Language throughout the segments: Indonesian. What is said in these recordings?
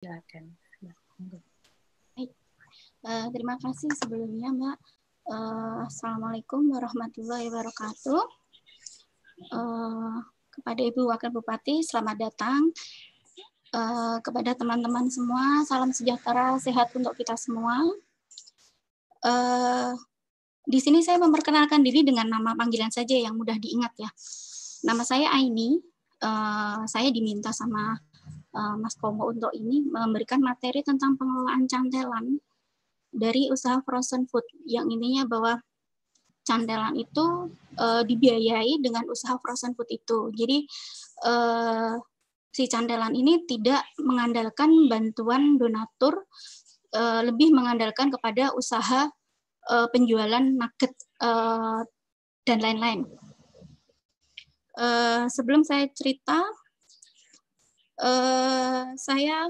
Silakan. Baik. Terima kasih sebelumnya, Mbak. Assalamualaikum warahmatullahi wabarakatuh. Kepada Ibu Wakil Bupati, selamat datang. Kepada teman-teman semua, salam sejahtera, sehat untuk kita semua. Di sini saya memperkenalkan diri dengan nama panggilan saja yang mudah diingat ya. Nama saya Aini. Saya diminta sama Mas Komo untuk ini memberikan materi tentang pengelolaan cantelan dari usaha frozen food, yang intinya bahwa cantelan itu dibiayai dengan usaha frozen food itu. Jadi si cantelan ini tidak mengandalkan bantuan donatur, lebih mengandalkan kepada usaha penjualan nugget dan lain-lain. Sebelum saya cerita, saya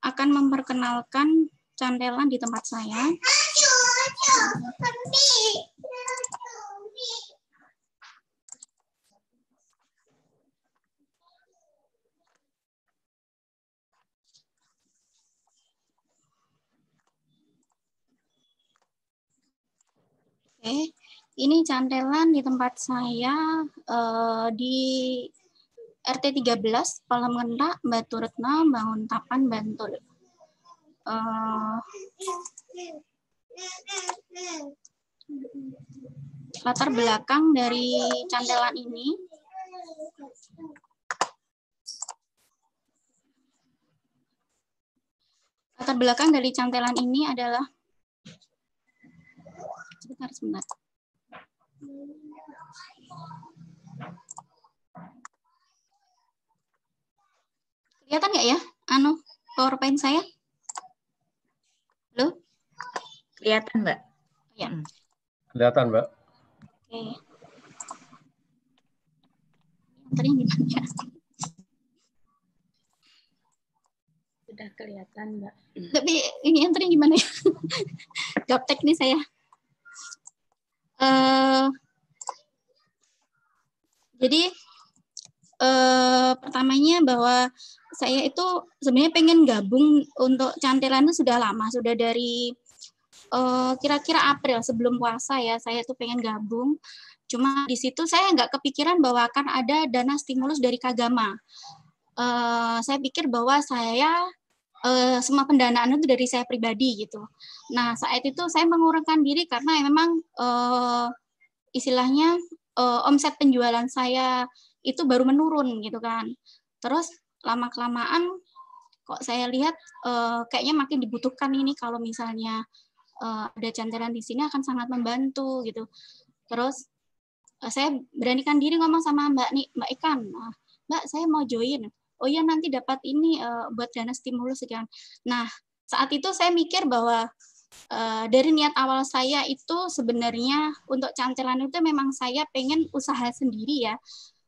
akan memperkenalkan cantelan di tempat saya. Oke, ini cantelan di tempat saya di RT 13, Palemenda, Batu Retno, Banguntapan, Bantul. Latar belakang dari cantelan ini, adalah sebentar. Kelihatan nggak ya, PowerPoint saya? Halo? Kelihatan, Mbak. Ya. Kelihatan, Mbak. Oke. Antaranya gimana ya? Sudah kelihatan, Mbak. Tapi ini antaranya gimana ya? Gaptek nih saya. Jadi pertamanya bahwa saya itu sebenarnya pengen gabung untuk cantelan itu sudah lama, sudah dari kira-kira April sebelum puasa ya, saya tuh pengen gabung. Cuma di situ saya nggak kepikiran bahwa akan ada dana stimulus dari Kagama. Saya pikir bahwa saya semua pendanaan itu dari saya pribadi gitu. Nah saat itu saya mengurangkan diri karena memang istilahnya omset penjualan saya itu baru menurun gitu kan. Terus lama-kelamaan kok saya lihat kayaknya makin dibutuhkan ini, kalau misalnya ada cantelan di sini akan sangat membantu gitu. Terus saya beranikan diri ngomong sama Mbak Ikan, Mbak saya mau join. Oh iya nanti dapat ini buat dana stimulus sekian. Nah saat itu saya mikir bahwa dari niat awal saya itu sebenarnya untuk cantelan itu memang saya pengen usaha sendiri ya.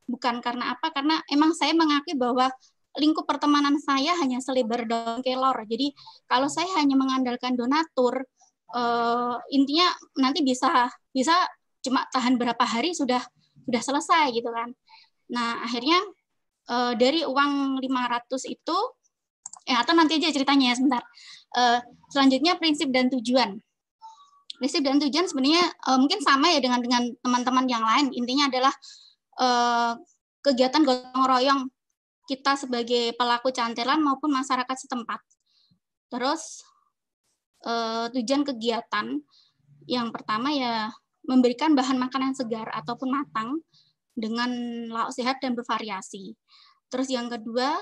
Bukan karena apa, karena emang saya mengakui bahwa lingkup pertemanan saya hanya selebar daun kelor. Jadi kalau saya hanya mengandalkan donatur, intinya nanti bisa cuma tahan berapa hari sudah selesai gitu kan. Nah akhirnya dari uang 500 itu, atau nanti aja ceritanya ya sebentar. Selanjutnya prinsip dan tujuan. Prinsip dan tujuan sebenarnya mungkin sama ya dengan teman-teman yang lain. Intinya adalah kegiatan gotong royong kita sebagai pelaku cantelan maupun masyarakat setempat. Terus tujuan kegiatan yang pertama ya memberikan bahan makanan segar ataupun matang dengan lauk sehat dan bervariasi. Terus yang kedua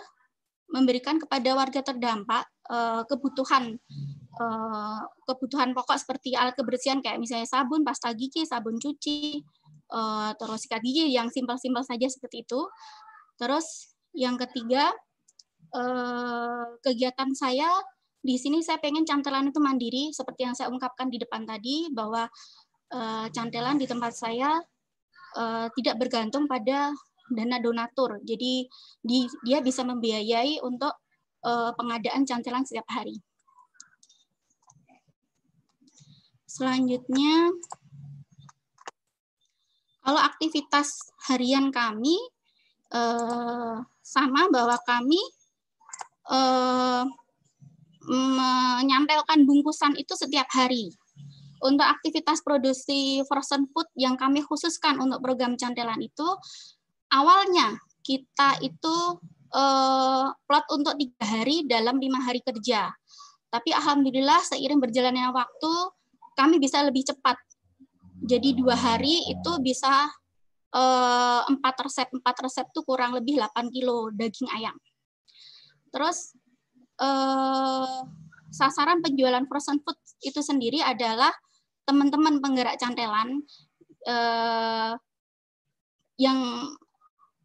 memberikan kepada warga terdampak kebutuhan pokok seperti alat kebersihan kayak misalnya sabun, pasta gigi, sabun cuci, terus sikat gigi yang simpel-simpel saja seperti itu. Terus yang ketiga, kegiatan saya di sini saya pengen cantelan itu mandiri, seperti yang saya ungkapkan di depan tadi bahwa cantelan di tempat saya tidak bergantung pada dana donatur. Jadi dia bisa membiayai untuk pengadaan cantelan setiap hari. Selanjutnya, kalau aktivitas harian kami sama bahwa kami menyampaikan bungkusan itu setiap hari. Untuk aktivitas produksi frozen food yang kami khususkan untuk program cantelan itu, awalnya kita itu plot untuk 3 hari dalam 5 hari kerja. Tapi alhamdulillah seiring berjalannya waktu, kami bisa lebih cepat. Jadi 2 hari itu bisa 4 resep. 4 resep itu kurang lebih 8 kilo daging ayam. Terus sasaran penjualan frozen food itu sendiri adalah teman-teman penggerak cantelan yang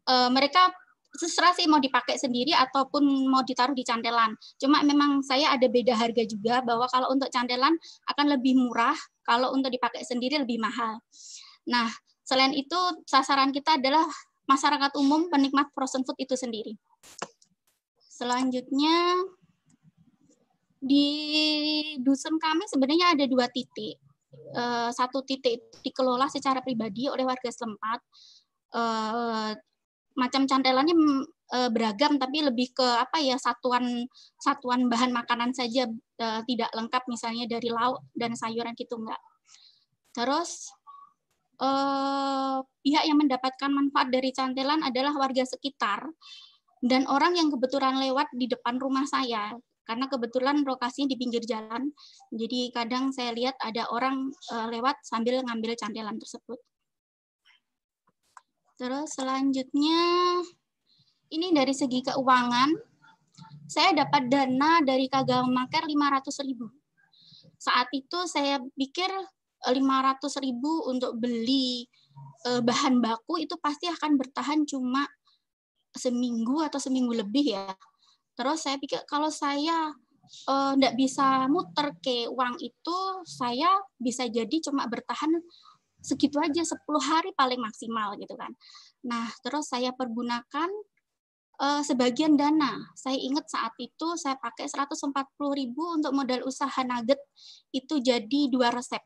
mereka terserah sih mau dipakai sendiri ataupun mau ditaruh di cantelan. Cuma memang saya ada beda harga juga, bahwa kalau untuk cantelan akan lebih murah, kalau untuk dipakai sendiri lebih mahal. Nah, selain itu sasaran kita adalah masyarakat umum penikmat frozen food itu sendiri. Selanjutnya, di dusun kami sebenarnya ada 2 titik. 1 titik dikelola secara pribadi oleh warga setempat. Macam cantelannya beragam, tapi lebih ke apa ya, satuan bahan makanan saja, tidak lengkap misalnya dari lauk dan sayuran gitu, enggak. Terus pihak yang mendapatkan manfaat dari cantelan adalah warga sekitar dan orang yang kebetulan lewat di depan rumah saya. Karena kebetulan lokasinya di pinggir jalan, jadi kadang saya lihat ada orang lewat sambil ngambil cantelan tersebut. Terus selanjutnya, ini dari segi keuangan, saya dapat dana dari Kagamaker 500.000. Saat itu saya pikir 500.000 untuk beli bahan baku itu pasti akan bertahan cuma seminggu atau seminggu lebih ya. Terus saya pikir kalau saya nggak bisa muter ke uang itu, saya bisa jadi cuma bertahan segitu aja, 10 hari paling maksimal gitu kan. Nah, terus saya pergunakan sebagian dana. Saya ingat saat itu saya pakai 140.000 untuk modal usaha nugget, itu jadi 2 resep.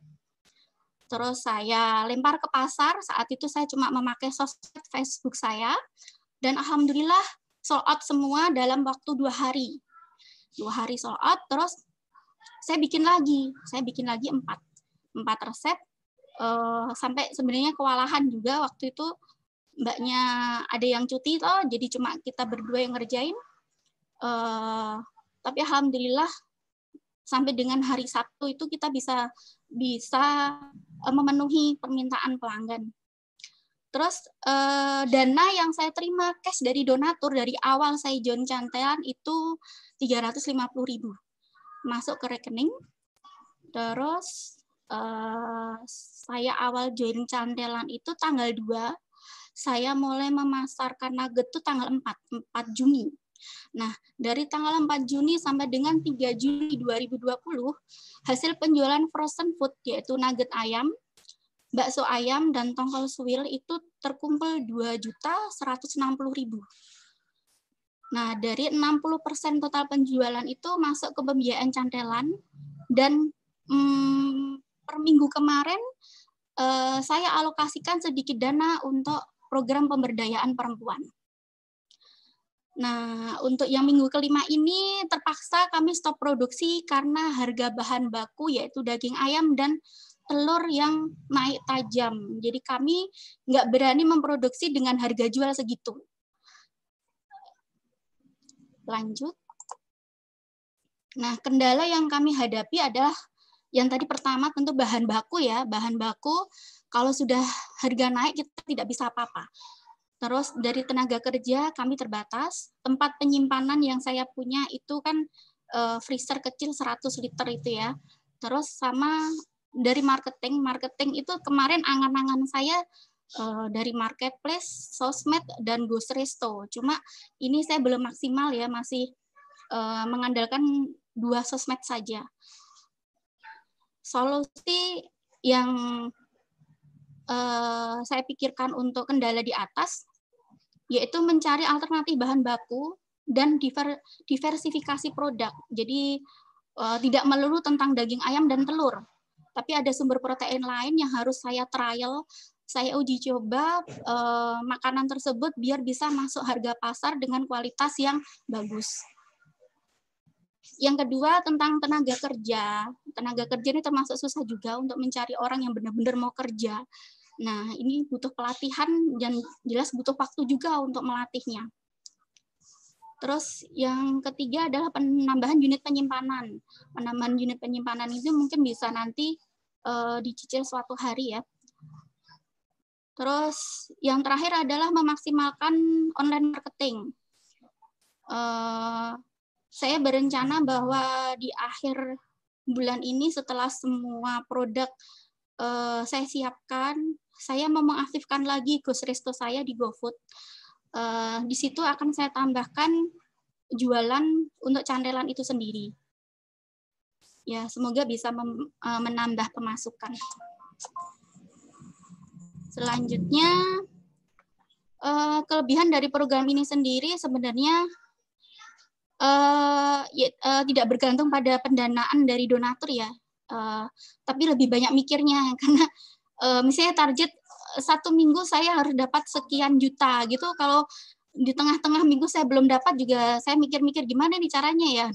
Terus saya lempar ke pasar, saat itu saya cuma memakai sosmed Facebook saya, dan alhamdulillah sold out semua dalam waktu 2 hari. 2 hari sold out, terus saya bikin lagi 4 resep, sampai sebenarnya kewalahan juga waktu itu, mbaknya ada yang cuti toh, jadi cuma kita berdua yang ngerjain. Tapi alhamdulillah sampai dengan hari Sabtu itu kita bisa memenuhi permintaan pelanggan. Terus dana yang saya terima cash dari donatur dari awal saya join cantelan itu 350.000 masuk ke rekening. Terus saya awal join cantelan itu tanggal 2, saya mulai memasarkan nugget itu tanggal 4 Juni. Nah, dari tanggal 4 Juni sampai dengan 3 Juli 2020, hasil penjualan frozen food yaitu nugget ayam, bakso ayam, dan tongkol suwir itu terkumpul 2.160.000. Nah, dari 60% total penjualan itu masuk ke pembiayaan cantelan, dan per minggu kemarin saya alokasikan sedikit dana untuk program pemberdayaan perempuan. Nah, untuk yang minggu kelima ini terpaksa kami stop produksi karena harga bahan baku yaitu daging ayam dan telur yang naik tajam. Jadi kami nggak berani memproduksi dengan harga jual segitu. Lanjut. Nah, kendala yang kami hadapi adalah yang tadi pertama tentu bahan baku ya. Bahan baku kalau sudah harga naik kita tidak bisa apa-apa. Terus dari tenaga kerja kami terbatas. Tempat penyimpanan yang saya punya itu kan freezer kecil 100 liter itu ya. Terus sama dari marketing itu kemarin angan-angan saya dari marketplace, sosmed, dan grocery store. Cuma ini saya belum maksimal ya, masih mengandalkan 2 sosmed saja. Solusi yang saya pikirkan untuk kendala di atas yaitu mencari alternatif bahan baku dan diversifikasi produk. Jadi tidak melulu tentang daging ayam dan telur, tapi ada sumber protein lain yang harus saya trial, saya uji coba makanan tersebut biar bisa masuk harga pasar dengan kualitas yang bagus. Yang kedua tentang tenaga kerja. Tenaga kerja ini termasuk susah juga untuk mencari orang yang benar-benar mau kerja. Nah, ini butuh pelatihan dan jelas butuh waktu juga untuk melatihnya. Terus yang ketiga adalah penambahan unit penyimpanan. Penambahan unit penyimpanan itu mungkin bisa nanti dicicil suatu hari ya. Terus yang terakhir adalah memaksimalkan online marketing. Saya berencana bahwa di akhir bulan ini setelah semua produk saya siapkan, saya mau mengaktifkan lagi Ghost Resto saya di GoFood. Di situ akan saya tambahkan jualan untuk cantelan itu sendiri. Ya, semoga bisa menambah pemasukan. Selanjutnya, kelebihan dari program ini sendiri sebenarnya tidak bergantung pada pendanaan dari donatur ya, tapi lebih banyak mikirnya karena misalnya target 1 minggu saya harus dapat sekian juta gitu, kalau di tengah-tengah minggu saya belum dapat juga saya mikir-mikir gimana nih caranya ya.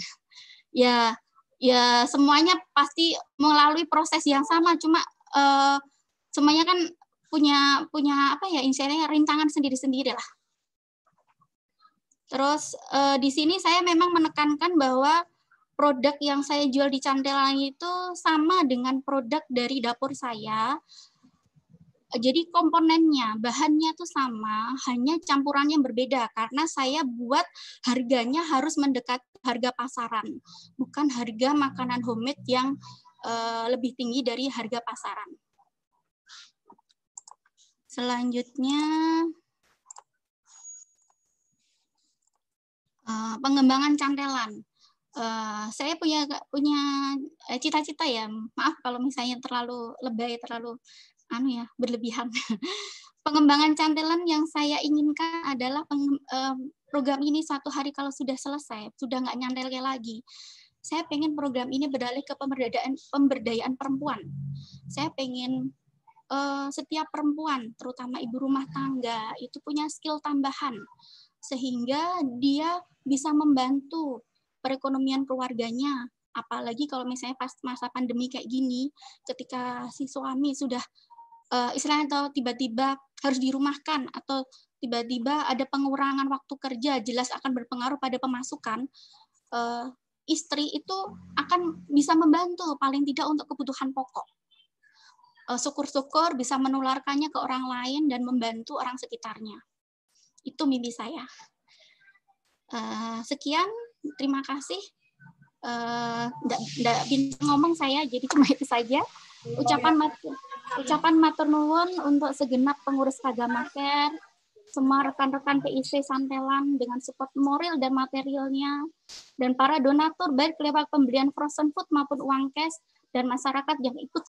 Ya semuanya pasti melalui proses yang sama, cuma semuanya kan punya apa ya, istilahnya rintangan sendiri-sendiri lah. Terus di sini saya memang menekankan bahwa produk yang saya jual di cantelan itu sama dengan produk dari dapur saya. Jadi komponennya, bahannya tuh sama, hanya campurannya berbeda karena saya buat harganya harus mendekat harga pasaran, bukan harga makanan homemade yang lebih tinggi dari harga pasaran. Selanjutnya pengembangan cantelan. Saya punya cita-cita ya, maaf kalau misalnya terlalu lebay, terlalu berlebihan. Pengembangan cantelan yang saya inginkan adalah program ini suatu hari kalau sudah selesai, sudah nggak nyantel lagi. Saya pengen program ini beralih ke pemberdayaan perempuan. Saya pengen setiap perempuan, terutama ibu rumah tangga, itu punya skill tambahan sehingga dia bisa membantu perekonomian keluarganya. Apalagi kalau misalnya pas masa pandemi kayak gini, ketika si suami sudah istilahnya atau tiba-tiba harus dirumahkan atau tiba-tiba ada pengurangan waktu kerja, jelas akan berpengaruh pada pemasukan. Istri itu akan bisa membantu paling tidak untuk kebutuhan pokok. Syukur-syukur bisa menularkannya ke orang lain dan membantu orang sekitarnya. Itu mimpi saya. Sekian, terima kasih. Nggak bintang ngomong saya, jadi cuma itu saja. Ucapan matur nuwun untuk segenap pengurus Kagamaker, semua rekan-rekan PIC Santelan dengan support moral dan materialnya, dan para donatur baik lewat pemberian frozen food maupun uang cash, dan masyarakat yang ikut